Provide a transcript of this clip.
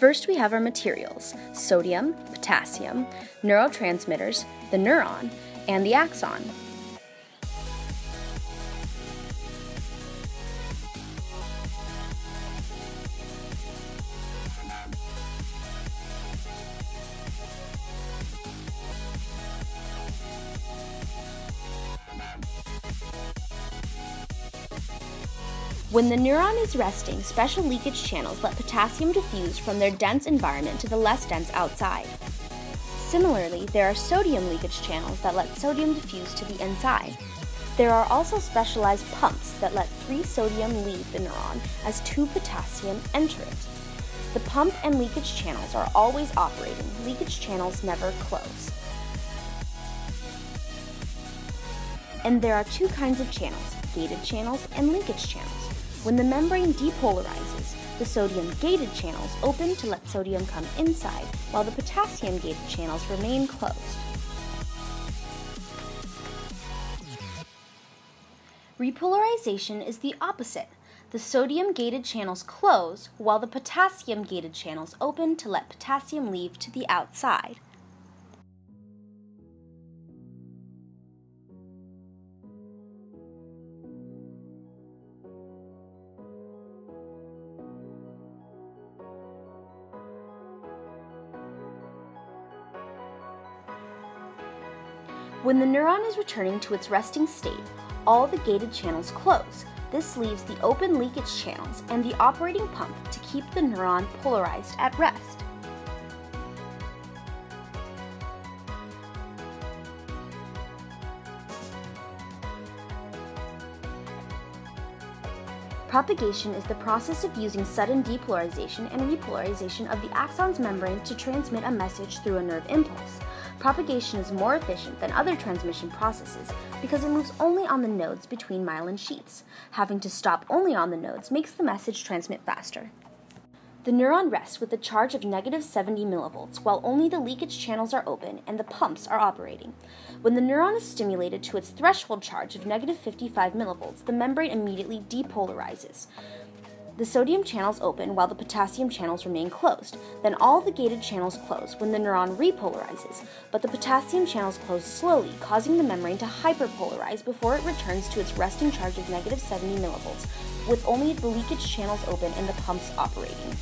First, we have our materials: sodium, potassium, neurotransmitters, the neuron, and the axon. When the neuron is resting, special leakage channels let potassium diffuse from their dense environment to the less dense outside. Similarly, there are sodium leakage channels that let sodium diffuse to the inside. There are also specialized pumps that let 3 sodium leave the neuron as 2 potassium enter it. The pump and leakage channels are always operating. Leakage channels never close. And there are 2 kinds of channels: gated channels and linkage channels. When the membrane depolarizes, the sodium-gated channels open to let sodium come inside, while the potassium-gated channels remain closed. Repolarization is the opposite. The sodium-gated channels close, while the potassium-gated channels open to let potassium leave to the outside. When the neuron is returning to its resting state, all the gated channels close. This leaves the open leakage channels and the operating pump to keep the neuron polarized at rest. Propagation is the process of using sudden depolarization and repolarization of the axon's membrane to transmit a message through a nerve impulse. Propagation is more efficient than other transmission processes because it moves only on the nodes between myelin sheets. Having to stop only on the nodes makes the message transmit faster. The neuron rests with a charge of -70 millivolts while only the leakage channels are open and the pumps are operating. When the neuron is stimulated to its threshold charge of -55 millivolts, the membrane immediately depolarizes. The sodium channels open while the potassium channels remain closed. Then all the gated channels close when the neuron repolarizes, but the potassium channels close slowly, causing the membrane to hyperpolarize before it returns to its resting charge of -70 millivolts, with only the leakage channels open and the pumps operating.